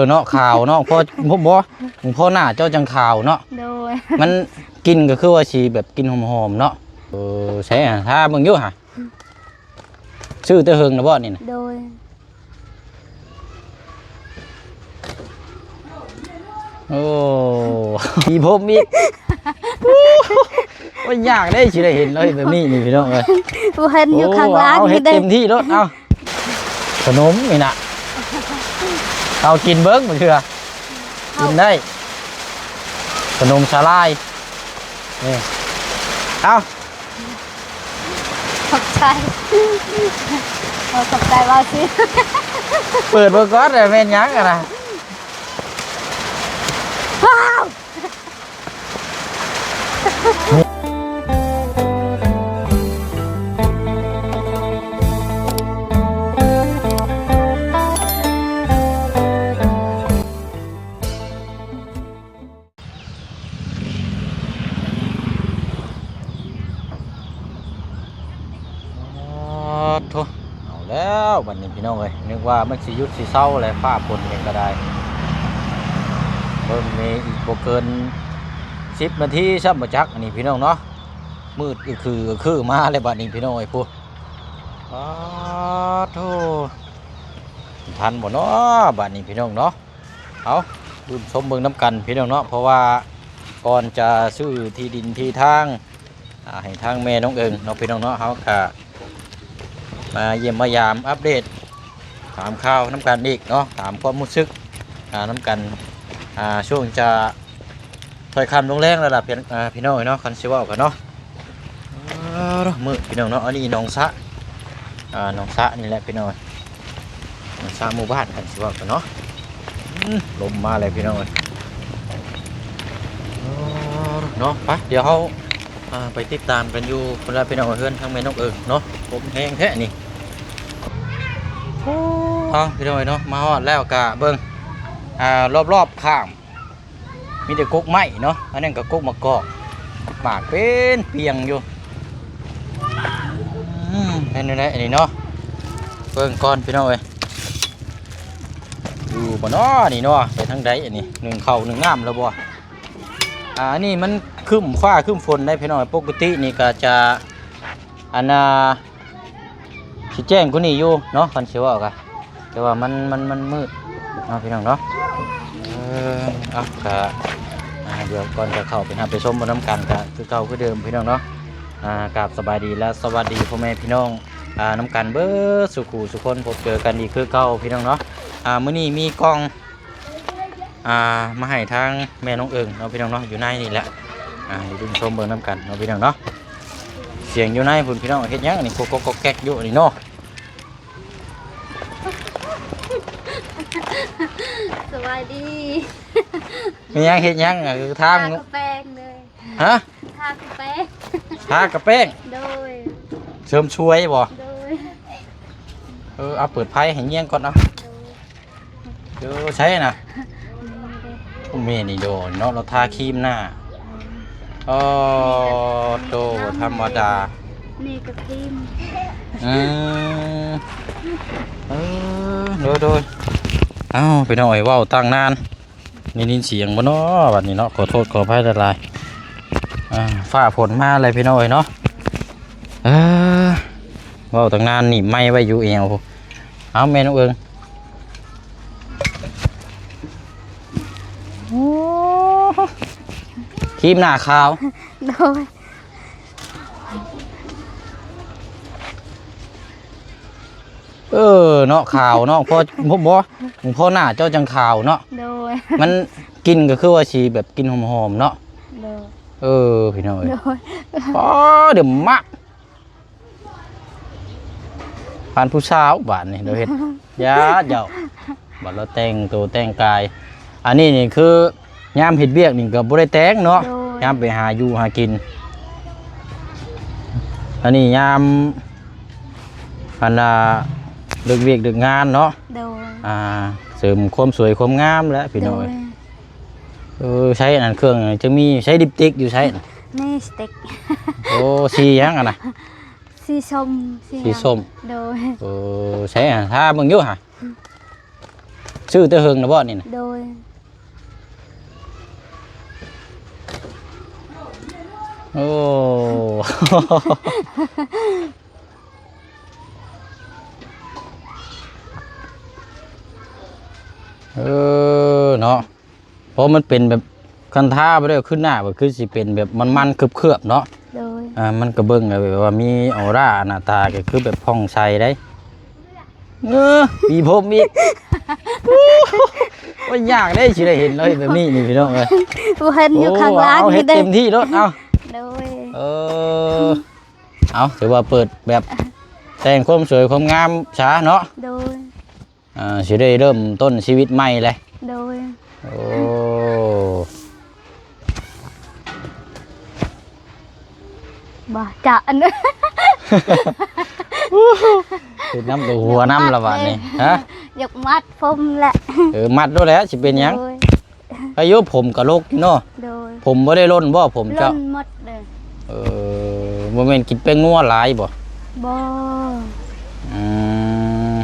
เนาะข่าวเนาะพอผมบอกพอหน้าเจ้าจังข่าวเนาะโดยมันกินก็คือว่าชีแบบกินหอมๆเนาะใช่อ่ะถ้าเบิ่งอยู่ฮะชื่อเตะเฮิงนะบ่นี่นะโดยโอ้มีผมอีกว่ายากได้สิได้เห็นเลยแบบนี้นี่พี่น้องเอ้ยผู้เห็นอยู่ข้างล่างเอาเฮ็ดได้ เต็มที่รถเอาขนมนี่นะเอากินเบิ้งมันคือกินได้ขนมชาลายนี่เอาขอบใจขอบใจว่าสิ เปิดเบอร์ก้อนเลยแม่นยังอะนะว้าว โธ่เอาแล้วบัดนี้พี่น้องเอ้ยนึกว่ามันสิหยุดสิเศร้าอะไรฟ้าฝนเองก็ได้เบิ่งนี่อีกบ่เกิน10 นาทีซับบ่จักอันนี้พี่น้องเนาะมืดคือมาเลยบัดนี้พี่น้องเอ้ยพูโธ่ทันบ่เนาะบัดนี้พี่น้องเนาะเอาดูชมเบิ่งน้ำกันพี่น้องเนาะเพราะว่าก่อนจะซื้อที่ดินที่ทางให้ทางแม่น้องเอิงเนาะพี่น้องเนาะเฮาก็มาเยี่ยมมายามอัปเดตถามข่าวน้ำกันอีกเนาะถามความรู้สึกน้ำกันช่วงจะถอยคำลงแรงระดับพี่น้องเนาะคันซิว่ากันเนาะมือพี่น้องเนาะอันนี้น้องสะน้องสะนี่แหละพี่น้องน้องสะหมู่บ้านคันซิว่ากันเนาะลมมาเลยพี่น้องเนาะไปเดี๋ยวเขาไปติดตามกันอยู่คนละพี่น้องเพื่อนทั้งแม่น้องเอิงเนาะผมแห้งแท้นี่พี่น้องเนาะมาฮอดแล้วกะเบิ้งรอบข้างมีแต่กกไม้เนาะอันนั้นก็กกมะกอกหมากเป็นเปียงอยู่นี่แหละนี่เนาะเบิ้งก่อนพี่น้องอยู่บ่เนาะนี่เนาะไปทางใดอันนี้หนึ่งเข่าหนึ่งงามแล้วบ่นี่มันขึ้นฟ้าขึ้นฝนได้พี่น้องปกตินี่ก็จะชี้แจ้งกูนี่อยู่เนาะคันเชียวกันแต่ว่ามันมืดเนาะพี่น้องเนาะก็เดี๋ยวก่อนจะเข้าไปชมบนน้ำกันก็คือเก่าคือเดิมพี่น้องเนาะกราบสบายดีและสวัสดีพ่อแม่พี่น้องน้ำกันเบอร์สุขุสุคนพบเจอกันดีคือเก่าพี่น้องเนาะมื้อนี้มีกล้องมาให้ทางแม่น้องเอิงเนาะพี่น้องเนาะอยู่ในนี่แหละเดี๋ยวดูชมเบอร์น้ำกันเนาะพี่น้องเนาะเสียงอยู่ในพุ่นพี่น้องเฮ็ดยังนี่ก็แก๊กอยู่นี่เนาะสวัสดีมียังเฮ็ดยังคือทางกระแปงเลยฮะทากระแปงทากระแป้งโดยเสริมช่วยบ่โดยเอาเปิดไพ่ให้เงี้ยงก่อนเอาใช่น่ะเมนี่โดนเนาะเราทาครีมหน้าโตธรรมดานี่กระครีมโดยไปหน่อยว่าวตั้งนานนี่เสียงบ่เนาะบัดนี้เนาะขอโทษขออภัยหลายๆฟ้าฝนมาอะไรพี่น้อยเนาะว่าวตั้งนานนี่ไม่ไว้อยู่เอวเอาแม่น้องเอิงครีมหน้าขาวโดยเนาะขาวเนาะพอผมบอกพอหน้าเจ้าจังขาวเนาะโดยมันกินก็คือว่าชีแบบกินหอมๆเนาะโดยพี่น้อยเดี๋ยวมากผ่านผู้สาวบ้านนี่เดี๋ยวเห็นยาเจ้าบัดเราแต่งตัวแต่งกายอันนี้นี่คือยามเห็ดเบี้ยกนี่ก็บ่ได้แต่งเนาะยามไปหาอยู่หากินอันนี้ยามเลิกเวียกเลิกงานเนาะเสริมความสวยความงามแล้วพี่น้อยใช้อันเครื่องจะมีใช้ดิปติกอยู่ใช้นี่สติ๊กสียังนะสีส้มโดยใช้ถ้าเบิ่งอยู่ฮะ ชื่อแต่เฮิงนะบ่นี่นะ โดย โอ้ เนาะเพราะมันเป็นแบบคันท่าไปเลยขึ้นหน้าแบบคือสิเป็นแบบมันๆเคลือบๆเนาะ โดย มันก็เบิ่งแบบว่ามีออร่าหน้าตาก็คือแบบผ่องใสได้ปีผมอีกว่ายากได้สิได้เห็นเลยแบบนี้นี่พี่น้องเอ้ย บ่เห็นอยู่ข้างล่าง เอาเฮ็ นี่ ด เด้ เต็มที่รถเอา โดย เอาถือว่าเปิดแบบแต่งความสวยความงามช้าเนาะ โดย สิได้เริ่มต้นชีวิตใหม่เลย โดย โอ้บ่จะอันนั้น คือน้ำตัวหัวน้ำละบาดนี่ฮะ อยากมัดผมแหละ มัดด้วยแล้วสิเป็นหยัง โดย อายุผมกับโลกเนาะ โดย ผมบ่ได้ล้นบ่ผม ล้ เจ้าน หมดเลย บ่แม่นกินแป้งนัวหลายบ่ บ่ อืม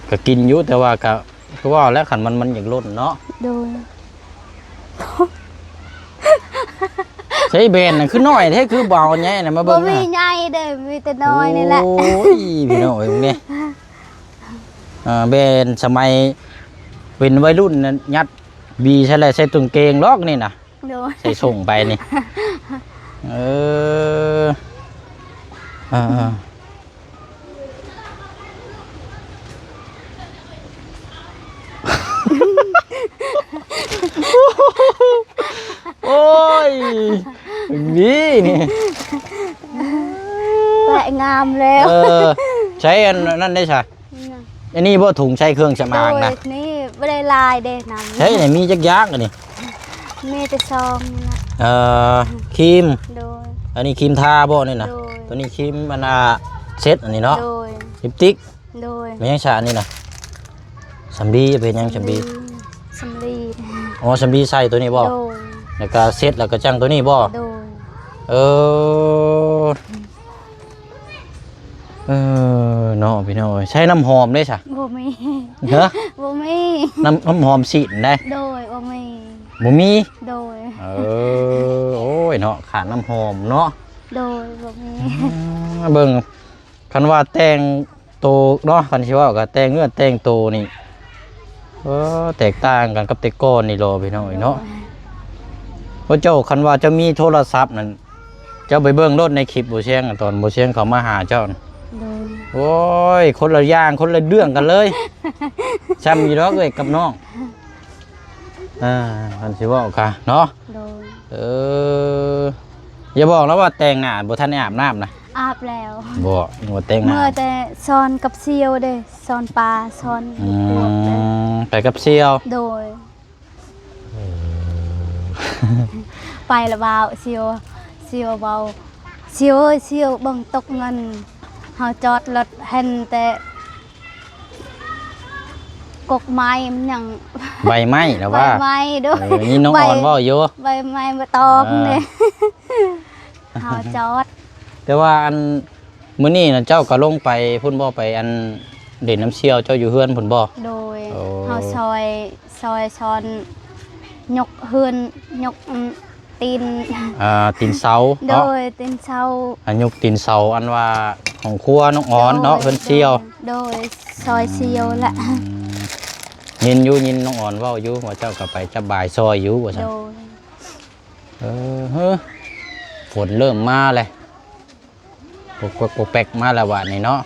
ก็กินอยู่แต่ว่าก็คือว่าแล้วขันมันอยากล้นเนาะ โดย ใช้เบนน่ะคือน้อยแท้คือเบาแย่น่ะมา บ่ เบิ่ง มี น่ะ ใหญ่เด้อมีแต่น้อยนี่แหละ โอ้ยพี่น้องเอ้ยพวกนี้เบนสมัยเป็นวัยรุ่นน่ะยัดบีใช่แล้วใส่ตุงเกงลอกนี่น่ะ โดย ใส่ส่งไปนี่เออโอ้ยนี่นี่ แหละงามแล้ว ใช้อันนั้นได้ใช่อันนี้บ่ถุงใช้เครื่องสำอางนะ โดยนี่บ่ได้ลายเด้นำ ใช้ไหนมีจักยากอันนี้ มีแต่ซองนี่ล่ะ ครีม โดย อันนี้ครีมทาบ่นี่นะ โดย ตัวนี้ครีมมันเซตอันนี้เนาะ โดย ลิปสติก โดย ไม่ยังชาอันนี้นะสำลีเป็นยังสำลี สำลี อ๋อสำลีใส่ตัวนี้บ่ โดย แล้วก็เซตแล้วก็จังตัวนี้บ่ โดย เออเนาะพี่น้อยใช้น้ำหอมได้ใช่ บ่มี เหรอ บ่มี น้ำหอมสีนได้ โดยบ่มี บ่มี โดย โอ้ยเนาะขาดน้ำหอมเนาะ โดยบ่มี เบิ่งคันว่าแต่งโตเนาะคันสิว่าก็แต่งเนื้อแต่งโตนี่แตกต่างกันกับแต่ก่อนนี่รอพี่น้องเนาะเพราะเจ้าคันว่าจะมีโทรศัพท์นั่นเจ้าไปเบิ่งรถในคลิปบ่เชียงตอนบ่เชียงเขามาหาเจ้าน่ะ โดย โอ้ยคนละอย่างคนละเรื่องกันเลยช้ำอยู่ดอกเอ้ยกับน้องคันสิว่าค่ะเนาะ โดย อย่าบอกแล้วว่าแต่งหน้าบ่ทันได้อาบน้ำนะ อาบแล้ว บ่แต่งหน้า เมื่อแต่ซอนกับเซียวเด้ซอนปลาซอนพวกเด้ ไปกับเซียว โดย ไปละบ่าวเซียวเบาเซียวเอ้ยเซียวเบิ่งตกเงินเฮาจอดรถเห็นแต่กกไม้มันหยัง ใบไม้แล้ว ใบ ว่า ไม้ด้วย นี่น้องอ่อนว่าอยู่ ใบไม้มาตองเนี่ยเฮาจอด แต่ว่าอันมื้อนี้น่ะเจ้าก็ลงไปพุ่นบ่ไปอันเด่นน้ำเชี่ยวเจ้าอยู่เฮือนพุ่นบ่ โดย โอ้ เฮาซอยช้อนยกเฮือนยกตีน ตีนเสา โด เนาะ ยตีนเสา อันยกตีนเสาอันว่าของครัวน้องอ่อนเนาะเพิ่นเชี่ยว โดยซอยเซียวแหละ ยินน้องอ่อนเว้าอยู่ว่าเจ้าก็ไปจับบ่ายซอยอยู่ว่าซั่น โดย เฮ้อฝนเริ่มมาเลยปกแปกมาแล้ววะนี่เนาะ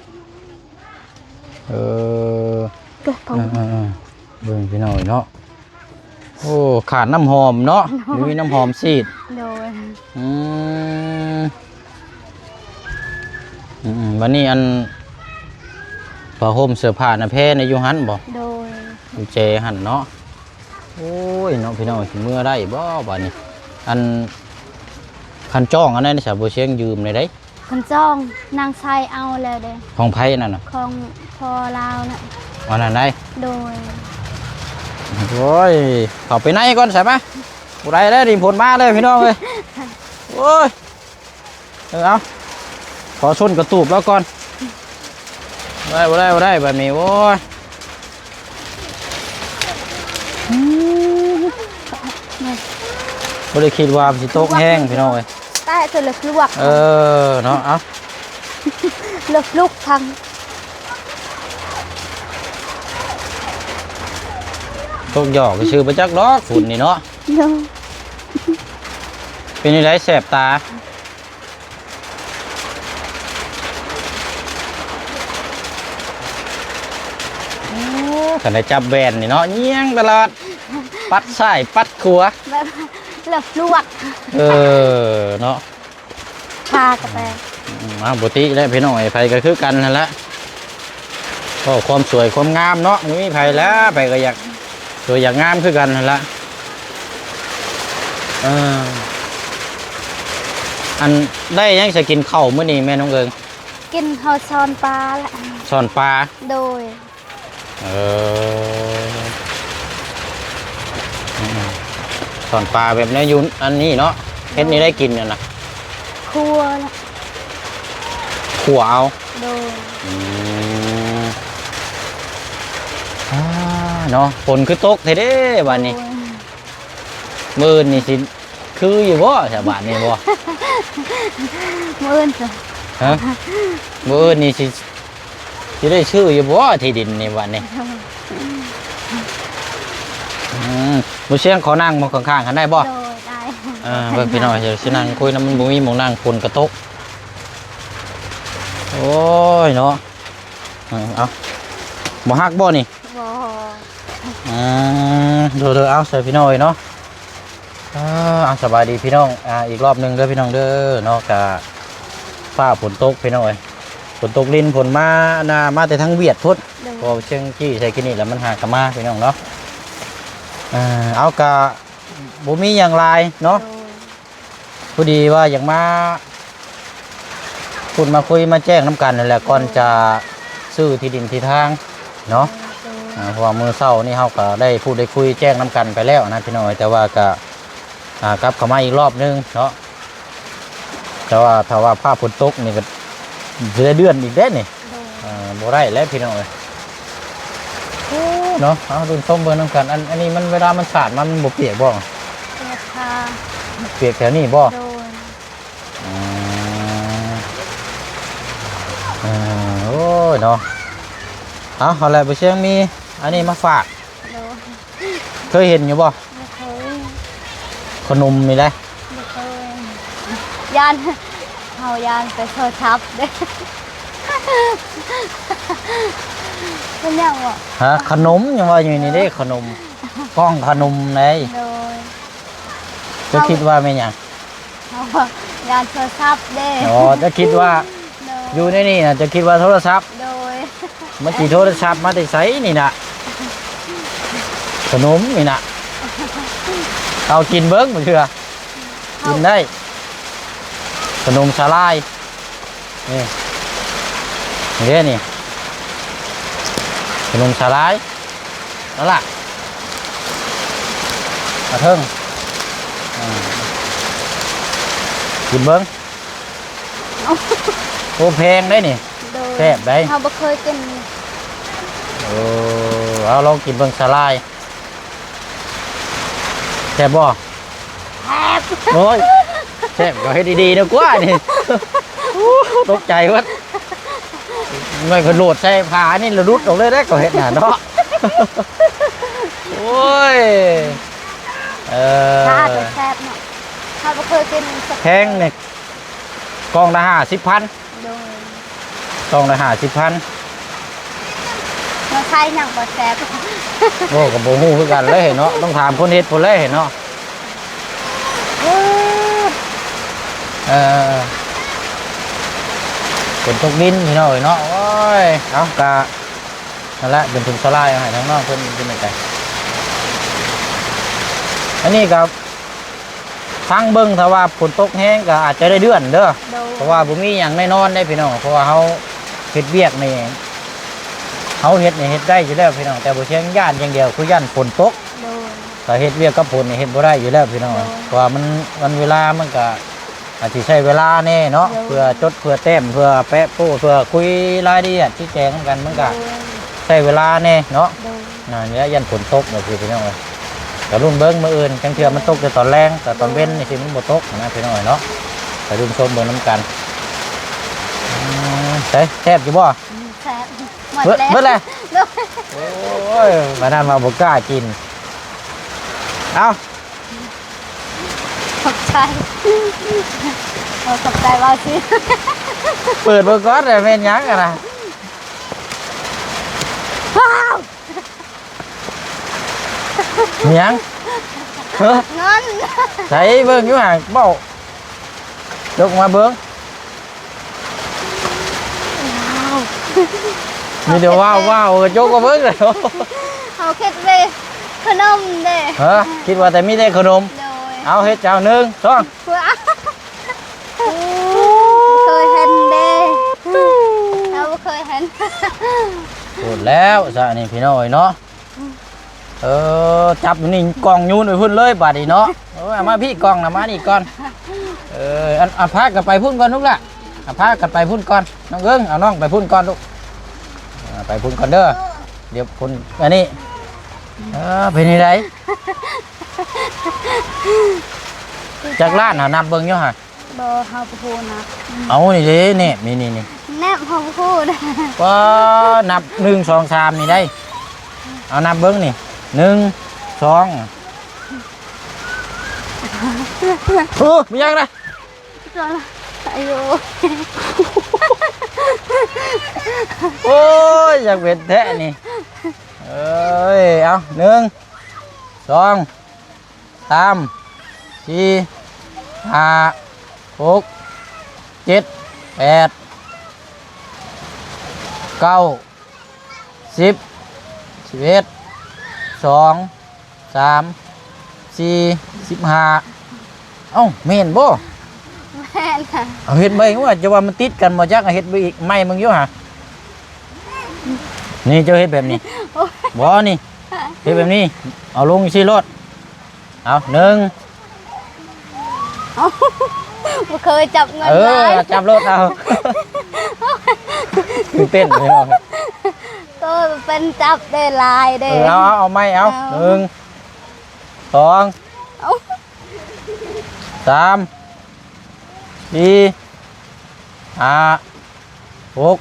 ก็ผม เบิ่งพี่น้อยเนาะโอ้ขาดน้ำหอมเนาะมีน้ำหอมซีด โดย วันนี้อันผ้าห่มเสื้อผ้านะเพในยูหันบ่ โดย อยู่เจหันเนาะโอ้ยเนาะพี่น้อยสิเมื่อได้บ่บัดนี้อันคันจ้องอันนั้นสาวบัวเชียงยืมเลยได้ คนจ้องนางไซเอาเลยเด้ ของไผ่นั่นน่ะ ของพอลาวน่ะ อันนั้นได้ โดย โอ้ยเข้าไปไหนก่อนใช่ไหมผู้ใดได้ดิผลมาเลยพี่น้องเลยโอ้ยเอาขอชนกระตูบแล้วก่อน บ่ได้แบบนี้โว้ยบ่ได้คิดว่าสิตกแห้งพี่น้องเอ้ย ใต้ตัวเลือกลวก เนาะเอ้า เลือกลูกพัง ตกหยอกก็ชื่อประจักษ์ดอกฝุ่นนี่เนาะ เนาะ เป็นอะไรแสบตาขันได้จับแบนนี่เนาะเงี้ยงตลอดปัดใส่ปัดขัว แบบเลือกลวก เนาะ ชากาแฟ มาปกติได้พี่น้องไอ้ไผก็คือกันนั่นแหละก็ความสวยความงามเนาะมันมีไผแล้วไผก็อยากสวยอยากงามคือกันนั่นแหละอันได้ยังจะกินข้าวมื้อนี้แม่น้องเอิง กินข้าวซอนปลาแหละ สอนปลา โดย สอนปลาแบบนี้อยู่อันนี้เนาะเฮ็ดนี้ได้กินเนี่ยนะ ครัวแหละ ขั่วเอา โดย เนาะฝนคือตกเท่เด้บ้านนี้ โดย มื้อนี่สิคืออยู่บ่แถวบ้านนี่บ่ มื้ออื่นจ้ะ ฮะมื้อนี่สิได้ชื่ออยู่บ่ที่ดินนี่บ้านนี้บ่เสียงขอนั่งมองข้างๆกันได้บ่ โดยได้ เบิ่งพี่น้อยเดี๋ยวสินั่งคุยนำมันบ่มีหม้องนั่งฝนกระตกโอ้ยเนาะเอาบ่ฮักบ่นี่ บ่ ดูเอาใส่พี่น้อยเนาะสบายดีพี่น้องอีกรอบหนึงเด้อพี่น้องเด้อเนาะกะฟ้าฝนตกพี่น้อยฝนตกลิ้นฝนมาแต่ทั้งเวียดพุทธ โดย พอเชียงจี้ใส่กินนี่แล้วมันหากะมาพี่น้องเนาะเอากะบ่มีอย่างไรเนาะ โดย พอดีว่าอยากมาพูดมาคุยมาแจ้งน้ำกันนั่นแหละก่อนจะซื้อที่ดินที่ทางเนาะ เพราะว่ามือเศร้านี่เขาก็ได้พูดได้คุยแจ้งน้ำกันไปแล้วนะพี่น้อยแต่ว่าก็กลับเข้ามาอีกรอบนึงเนาะแต่ว่าถ้าว่าผ้าฝนตกนี่ก็จะได้เดือนอีกเด้นี่ โดย บ่ได้แล้วพี่น้อยเนาะเอาดูส้มเบอร์น้ำกันอันนี้มันเวลามันสาดมันบ่เปียกบ่ ราคา เปียกแถวนี้บ่ โดย โอ้ยเนาะเอาอะไรไปเชียงมีอันนี้มาฝาก โดย เคยเห็นอยู่บ่ ไม่เคย ขนมนี่แหละ ไม่เคยยานเฮายานไปโทรทับเด้เป็นยังบ่ ฮะขนมยังว่าอยู่นี่เด้ขนมกล้องขนมไหน โดย จะคิดว่าไม่นหยัง เฮายานโทรทับเด้ อ๋อจะคิดว่า โดย อยู่ในนี่นะจะคิดว่าโทรศัพท์ โดย มันจีโทรศัพท์มาแต่ไสนี่นะขนมนี่นะเอากินเบิ้งมาเชื่อกินได้ขนมสาลายนี่นี่ขนมสาลายนั่นล่ะมาเทิงกินเบิ้งโอ้แพงได้นี่ โดย แซ่บได้ เฮาบ่เคยกิน เอาลองกินเบิ้งสาลายแซ่บบ่ แทบ โอ้ยแซ่บก็ให้ดีๆนะกว่านี่ตกใจวะไม่กระโดดใส่ผานี่ระดุดออกเลยได้ก็เห็นหนาเนาะโอ้ยถ้าจะแซ่บเนาะเฮาบ่เคยกินสัก แพงเนี่ยกล่องละ50,000 โดย กล่องละ50,000 มาใช้หยังบ่แซ่บ โอ้กับโบฮู้คือกันเลยเนาะต้องถามคนเฮ็ดคนเลยเนาะฝนตกดินพี่น้อยเนาะโอ้ยเอากะนั่นแหละเป็นถุงสลายเอาให้ทั้งน้องเพิ่นกินได้ไกอันนี้กับทางเบิ่งถ้าว่าฝนตกแห้งก็อาจจะได้เดือนเด้อ โดย เพราะว่าบ่มีหยังแน่นอนได้พี่น้องเพราะว่าเฮาเฮ็ดเวียกนี่เฮาเฮ็ดนี่เฮ็ดได้อยู่แล้วพี่น้องแต่บ่เชียงย่านอย่างเดียวคือย่านฝนตก โดย ถ้าเฮ็ดเวียกกับฝนนี่เฮ็ดบ่ได้อยู่แล้วพี่น้อง โอ้ย เพราะว่ามันเวลามันก็ อาจจะใช้เวลาแน่เนาะเพื่อจดเพื่อแต้มเพื่อแปะโป้เพื่อคุยรายละเอียดที่แจงกันมันก็ใช้เวลาแน่เนาะนี่ยันฝนตกแบบนี้พี่น้องเอ้ยแต่รุ่นเบิ้งมืออื่นจังเทื่อมันตกแต่ตอนแรงแต่ตอนเว้นนี่สิมันบ่ตกนะพี่น้องเอ้ยเนาะแต่รุ่นชมเบิ้งน้ำกันใช่แซ่บอยู่บ่ แซ่บหมดแล้ว เบิดเลยโอ้ยมานั่นมาบ่กล้ากินเอา ขอบใจขอบใจว่าสิ เปิดเบิ่งก่อนเลยแม่นหยังกันนะ ว้าว หยังเฮ้อ เงิน ใส่เบิ่งอยู่ห่างเบ้ายกมาเบิ่งมีเดี๋ยวว้าวว้าวยกมาเบิ่งเลย เขาคิดไปขนมเด้ เฮ้อคิดว่าแต่มีแต่ขนม โดย เอาเฮ็ดเจ้าหนึ่งสอง ว้าวเคยเห็นเด้เราบ่เคยเห็น พูดแล้วซะนี่พี่น้อยเนาะจับอยู่นี่กล่องยูนไปพุ่นเลยบาดนี้เนาะเอามาพี่กล่องนะมานี่ก่อนอันพากันไปพุ่นก่อนลูกละพากันไปพุ่นก่อนน้องเอิ้งเอาน้องไปพุ่นก่อนลูกไปพุ่นก่อนเด้อเดี๋ยวพุ่นอันนี้เป็นยังไงจากร้านหานับเบิ่งอยู่ฮะ บ่เฮาบ่ฮู้นะ เอานี่เด้นี่นี่ แนบเฮาบ่ฮู้นะ ก็นับ1 2 3นี่ได้เอานับเบิ่งนี่1 2มียังนะ อายุ โอ้ยอยากเป็นแท้นี่เอ้ยเอา1 2 3 4 5 6 7 8 9 10 11 2 3 4 15เอ้าแม่นบ่ แม่นค่ะ เอาเฮ็ดไปว่าจะว่ามันติดกันบ่จักเอาเฮ็ดไปอีกไม่มึงอยู่หะนี่เจ้าเฮ็ดแบบนี้บ่นี่เฮ็ดแบบนี้เอาลงสิรถเอา1 บ่เคยจับเงินหลาย จับรถเอาตื่นเต้นเลยเนาะ ก็เป็นจับได้หลายเด้ เอาไม่เอา เอา 1 2 เอา 3 4 5 6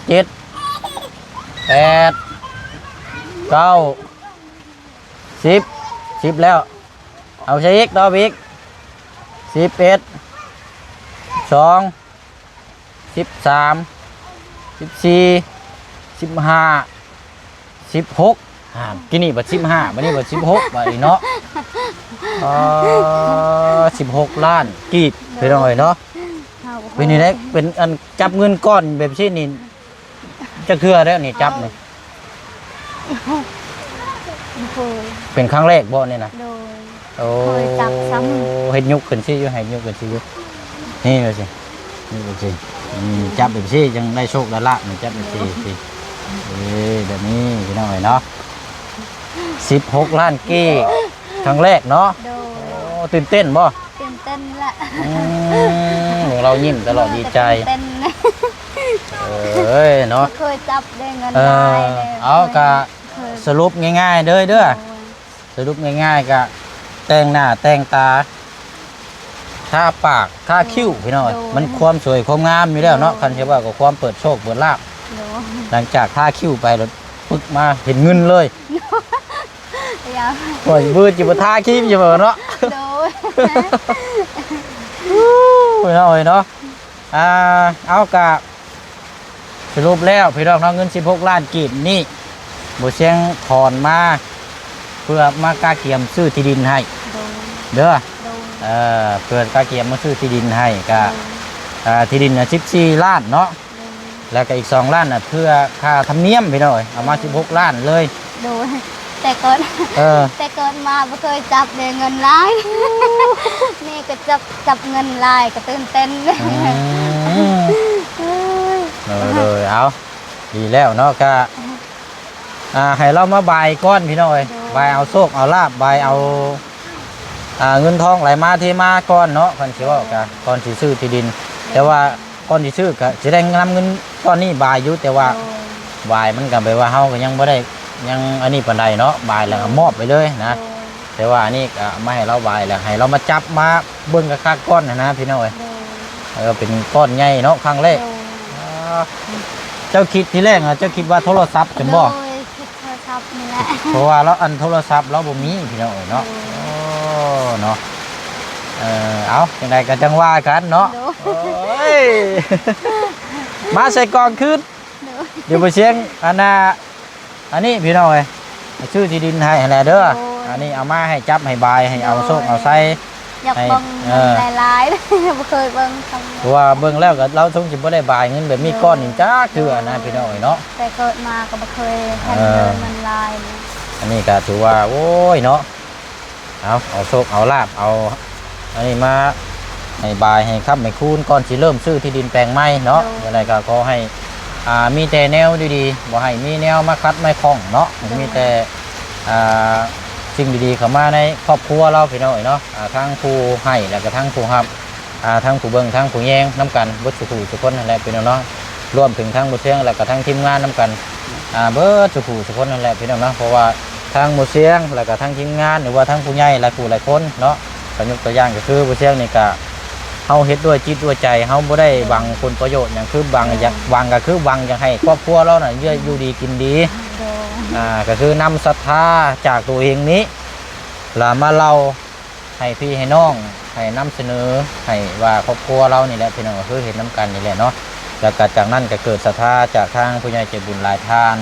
7 8 9 10แล้วเอาใช้อีกต่อไปอีก11 2 13 14 15 16กินนี่บัด15บัดนี้บัด16บัดนี้เนาะ16 ล้านกีบไปหน่อยเนาะเป็นนี่ได้เป็นอันจับเงินก้อนแบบนี้นี่จะเคือแล้วนี่จับนี่ เคย เป็นครั้งแรกบ่เนี่ยนะ โดย โอ้ เคยจับซ้ เฮ็ดยุกขึ้นสิอยู่ให้ยุกขึ้นสิอยู่นี่เลยสินี่เลยสิจับแบบนี้ยังได้โชคได้ลาภนี่จับแบบนี้สิแบบนี้พี่น้อยเนาะ16 ล้านกี้ครั้งแรกเนาะ โดย โอ้ตื่นเต้นบ่ ตื่นเต้นละ ของเรายิ้มตลอดดีใจ ตื่นเต้นนะ เอ้ยเนาะ เคยจับได้เงินหลายเลย เอากะ เคย สรุปง่ายๆเด้อสรุปง่ายๆกะแต่งหน้าแต่งตาทาปากทาคิ้วพี่น้อยมันความสวยความงามอยู่แล้วเนาะคันเชื่อว่าก็ความเปิดโชคเปิดลาภ โดย หลังจากทาคิ้วไปแล้วปึ๊กมาเห็นเงินเลย ยัง โอ้ยบืดจิบทาคิ้วอยู่เนาะ โดย พี่น้อยเนาะเอากะสรุปแล้วพี่น้องเนาะเงิน16 ล้านกีบนี่บ่เชียงถอนมาเพื่อมากาเกียมซื้อที่ดินให้ โดย เด้อ โดย เพื่อนกาเกียมมาซื้อที่ดินให้ก็ที่ดิน14 ล้านเนาะแล้วก็อีก2 ล้านเพื่อค่าธรรมเนียมพี่น้อยเอามา16 ล้านเลย โดยแต่เกิด แต่เกิดมาไม่เคยจับได้เงินหลาย นี่ก็จับเงินหลายก็ตื่นเต้น เลยเอาดีแล้วเนาะก็ให้เรามาบายก้อนพี่น้อยบายเอาโชคเอาลาบบายเอา เงินทองไหลมาเทมาก่อนเนาะก่อนสิเว้าก็ก่อนสิซื้อที่ดิน แต่ว่าก่อนสิซื้อก็สิได้นำเงินก้อนนี้บายอยู่แต่ว่าบายมันก็แปลว่าเฮาก็ยังบ่ได้ยังอันนี้ปานใดเนาะบายแล้วก็มอบไปเลยนะแต่ว่าอันนี้ก็มาให้เราบายแล้วให้เรามาจับมาเบิ่งกับค่าก้อนนะพี่น้องเอ้ยเป็นก้อนใหญ่เนาะครั้งแรกเจ้าคิดทีแรกเจ้าคิดว่าโทรศัพท์เป็นบ่คิดโทรศัพท์นี่แหละเพราะว่าเราอันโทรศัพท์เราบ่มีพี่น้องเอ้ยเนาะเนาะเอาจังไดก็จังว่ากันเนาะโอ้ยมาใส่กองคืนเดี๋ยวไปเชียงอันนี้พี่น้องเอ้ยชื่อที่ดินให้แหละเด้ออันนี้เอามาให้จับให้บายให้เอาโซกเอาใส่อยากเบิ่งหลายๆบ่เคยเบิ่งเพราะว่าเบิ่งแล้วก็เราคงสิบ่ได้บายเงินแบบมีก้อนนี่จ้าคือนะพี่น้องเอ้ยเนาะแต่เกิดมาก็บ่เคยเห็นมันลายอันนี้ก็ถือว่าโอ้ยเนาะเอาโซกเอาลาบเอาอันนี้มาให้บายให้ค้ำให้คูณก่อนสิเริ่มซื้อที่ดินแปลงใหม่เนาะอะไรก็ขอให้มีแต่แนวดีๆบ่ให้มีแนวมาคัดไม่คล้องเนาะมีแต่สิ่งดีๆเข้ามาในครอบครัวเราพี่น้องเนาะทั้งผู้ให้แล้วก็ทั้งผู้รับทั้งผู้เบิ่งทั้งผู้แยงน้ำกันเบิดสุขทุกคนนั่นแหละพี่น้องเนาะรวมถึงทั้งบุเชียงแล้วก็ทั้งทีมงานน้ำกันเบิดสุขทุกคนนั่นแหละพี่น้องเนาะเพราะว่าทั้งบุเชียงแล้วก็ทั้งทีมงานหรือว่าทั้งผู้ใหญ่หลายผู้หลายคนเนาะยกตัวอย่างก็คือบุเชียงนี่ก็เฮาเฮ็ดด้วยจิตด้วยใจเฮาบ่ได้หวังผลประโยชน์อย่างคือบางอยากหวังก็คือหวังอยากให้ครอบครัวเราน่ะอยู่ดีกินดีก็คือนำศรัทธาจากตัวเองนี้แล้วมาเล่าให้พี่ให้น้องให้นำเสนอให้ว่าครอบครัวเรานี่แหละพี่น้องก็คือเห็นน้ำกันนี่แหละเนาะแล้วก็จากนั้นก็เกิดศรัทธาจากทางผู้ใหญ่ใจบุญหลายทาน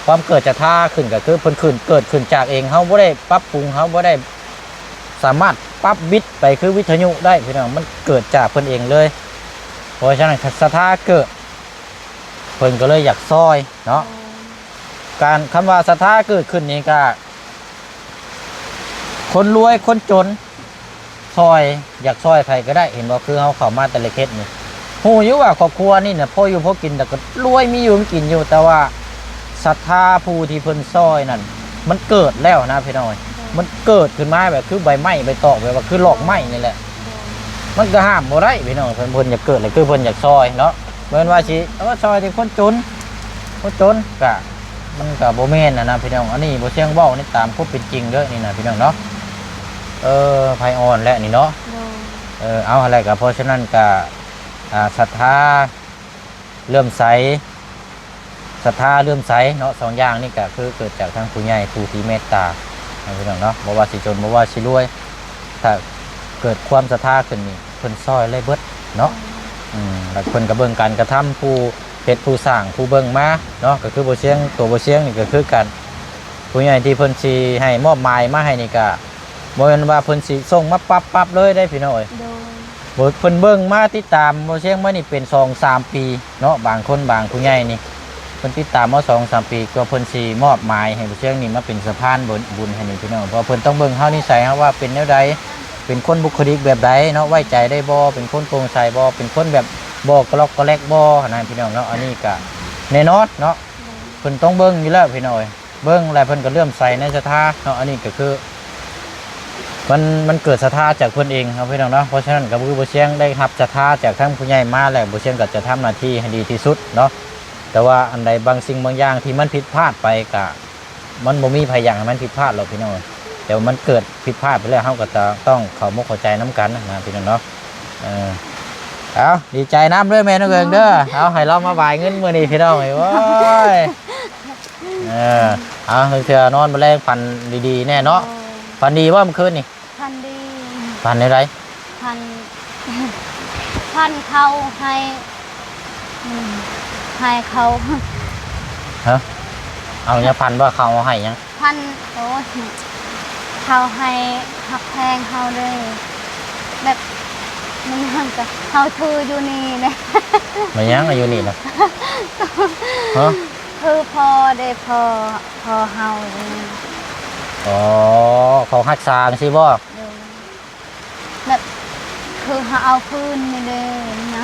ความเกิดศรัทธาขึ้นก็คือเพิ่นขึ้นเกิดขึ้นจากเองเฮาบ่ได้ปรับปรุงเฮาบ่ได้สามารถปรับวิทย์ไปคือวิทยุได้พี่น้องมันเกิดจากเพิ่นเองเลยเพราะฉะนั้นศรัทธาเกิดเพิ่นก็เลยอยากซอยเนาะการคำว่าศรัทธาเกิดขึ้นนี้ก็คนรวยคนจนซอยอยากซอยใครก็ได้เห็นว่าคือเขาเข้ามาแต่ละเคสนี่หูอยู่ว่าครอบครัวนี่เนี่ยพ่ออยู่พ่อกินแต่ก็รวยมีอยู่มีกินอยู่แต่ว่าศรัทธาผู้ที่เพิ่นซอยนั่นมันเกิดแล้วนะพี่น้องมันเกิดขึ้นมาแบบคือใบไม้ใบตอกแบบว่าคือหลอกไม้นี่แหละมันก็ห้ามบ่ได้พี่น้องเพิ่นอยากเกิดเลยคือเพิ่นอยากซอยเนาะเหมือนว่าสิซอยที่คนจนก็มันก็บ่แม่นนะพี่น้องอันนี้บ่เชียงเว้านี่ตามความเป็นจริงเด้อนี่นะพี่น้องเนาะไผอ่อนและนี่เนาะเอาอะไรก็เพราะฉะนั้นก็ศรัทธาเริ่มใสศรัทธาเริ่มใสเนาะสองอย่างนี่ก็คือเกิดจากทางผู้ใหญ่ผู้ที่เมตตาพี่น้องเนาะบ่ว่าสิจนบ่ว่าสิรวยถ้าเกิดความศรัทธาขึ้นนี่เพิ่นซอยเลยเบิดเนาะแล้วเพิ่นก็เบิ่งการกระทำผู้เฮ็ดผู้สร้างผู้เบิ่งมาเนาะก็คือบ่เชียงตัวบ่เชียงนี่ก็คือกันผู้ใหญ่ที่เพิ่นสิให้มอบหมายมาให้นี่ก็บ่แม่นว่าเพิ่นสิส่งมาปั๊บเลยได้พี่น้องเอ้ยบ่เพิ่นเบิ่งมาติดตามบ่เชียงมานี่เป็น 2-3 ปีเนาะบางคนบางผู้ใหญ่นี่เพิ่นติดตามมา 2-3 ปีก็เพิ่นสิมอบหมายให้บ่เชียงนี่มาเป็นสะพานบุญให้นี่พี่น้องเพราะเพิ่นต้องเบิ่งเฮานิสัยเฮาว่าเป็นแนวใดเป็นคนบุคลิกแบบใดเนาะไว้ใจได้บ่เป็นคนโปร่งใสบ่เป็นคนแบบบ่กระลอกกระแลกบ่นะพี่น้องเนาะอันนี้ก็แน่นอนเนาะเพิ่นต้องเบิ่งอยู่แล้วพี่น้องเบิ่งแล้วเพิ่นก็เลื่อมใสในศรัทธาเนาะอันนี้ก็คือมันเกิดศรัทธาจากเพิ่นเองครับพี่น้องเนาะเพราะฉะนั้นก็คือบ่เชียงได้รับศรัทธาจากทั้งผู้ใหญ่มาแล้วบ่เชียงก็จะทำหน้าที่ให้ดีที่สุดเนาะแต่ว่าอันใดบางสิ่งบางอย่างที่มันผิดพลาดไปก็มันบ่มีไผอยากให้มันผิดพลาดหรอกพี่น้องแต่ว่ามันเกิดผิดพลาดไปแล้วเฮาก็จะต้องเข้ามุกเข้าใจน้ำกันนะพี่น้องเนาะเอาดีใจน้ำเด้อแม่น้องเอิงเด้อเอาให้เรามาบายเงินมื้อนี้พี่น้องโอ้ยเอาเถื่อนอนมาแรงฝันดีๆแน่เนาะฝันดีว่าเมื่อคืนนี่ฝันดีฝันอะไรฝันเขาให้เขาฮะเอาเนี่ยพันว่าเขาให้ยังพันโอ้เขาให้หักแพงเขาเลยแบบมันยังกับเขาถืออยู่นี่นะมันยังอยู่นี่นะฮะคือพอได้พอเฮาอ๋อเขาหักซางใช่บ่แบบคือเอาคืนนี่เลยนะ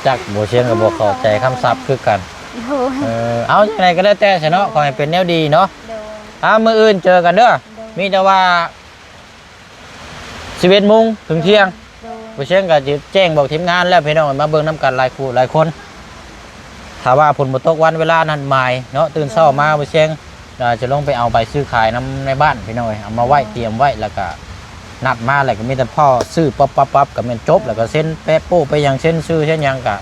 จักโบเชียงกับโบเข้าใจคำศัพท์คือกันเอาอย่างไรก็ได้แต่เนาะขอให้เป็นแนวดีเนาะมื้ออื่นเจอกันเด้อมีแต่ว่า 11 โมงถึงเที่ยง โดย บ่เชียงก็สิแจ้งบอกทีมงานแล้วพี่น้องมาเบิ่งนํกันหลายคู่หลายคนถ้าว่าฝนบ่ตกวันเวลานั้นหมายเนาะตื่นเช้ามาบ่เชียงจะลงไปเอาไปซื้อขายน้ำในบ้านพี่น้อยเอามาไว้เตรียมไว้แล้วก็นัดมาแล้วก็มีแต่พ่อซื้อปั๊บก็แม่นจบแล้วก็เซ็นแปะโป้ไปอย่างเช่นซื้อเช่นหยังก็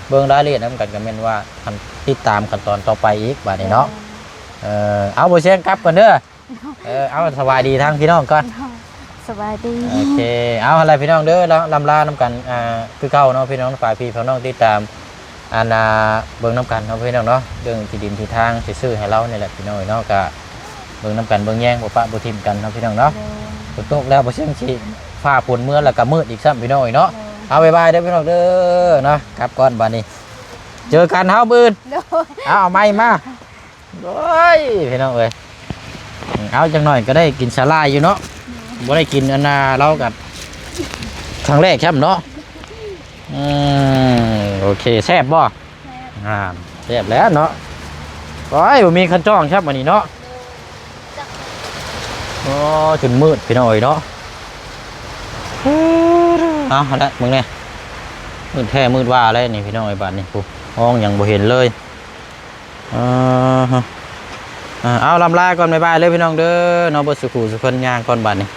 เบิ่งรายละเอียดนํกันก็แม่นว่าทำติดตามขั้นตอนต่อไปอีกบัดนี้เนาะเอาบ่เชียงกลับก่อนเด้อเอาสบายดีทั้งพี่น้องก่อน สบายดี โอเคเอาอะไรพี่น้องเด้อแล้วลำลาน้ำกันคือเก่าเนาะพี่น้องฝ่ายพี่พี่น้องติดตามเบิ่งน้ำกันเนาะพี่น้องเนาะเรื่องที่ดินที่ทางที่ซื้อให้เรานี่แหละพี่น้องเนาะก็เบิ่งน้ำกันเบิ่งแย่งบ่ปะบ่ทิมกันเนาะพี่น้องเนาะฝนตกแล้วบ่เชื่องสิฟ้าฝนเมื่อแล้วก็มืดอีกซ้ำพี่น้องเนาะเอาบ๊ายบายเด้อพี่น้องเด้อเนาะกลับก่อนบัดนี้ เจอกันเฮามื้อ โดย เอาไม้มาโอ้ยพี่น้องเอ้ยเอาจังหน่อยก็ได้กินสาลายอยู่เนาะบ่ได้กินอันน่ะเรากับครั้งแรกใช่ไหมเนาะโอเคแซ่บบ่แซ่บแล้วเนาะโอ้ยบ่มีคันจ้องครับวันนี้เนาะโอ้จนมืดพี่น้องเอ้ยเนาะเอาละมึงเนี่ยมืดแท้มืดว่าอะไรนี่พี่น้องไอ้บ้านนี่ปุ๊ห้องยังบ่เห็นเลยเอาลำลาก่อนบ๊ายบายเลยพี่น้องเด้อเนาะบ่สุขุสุคนย่างก่อนบ้านนี่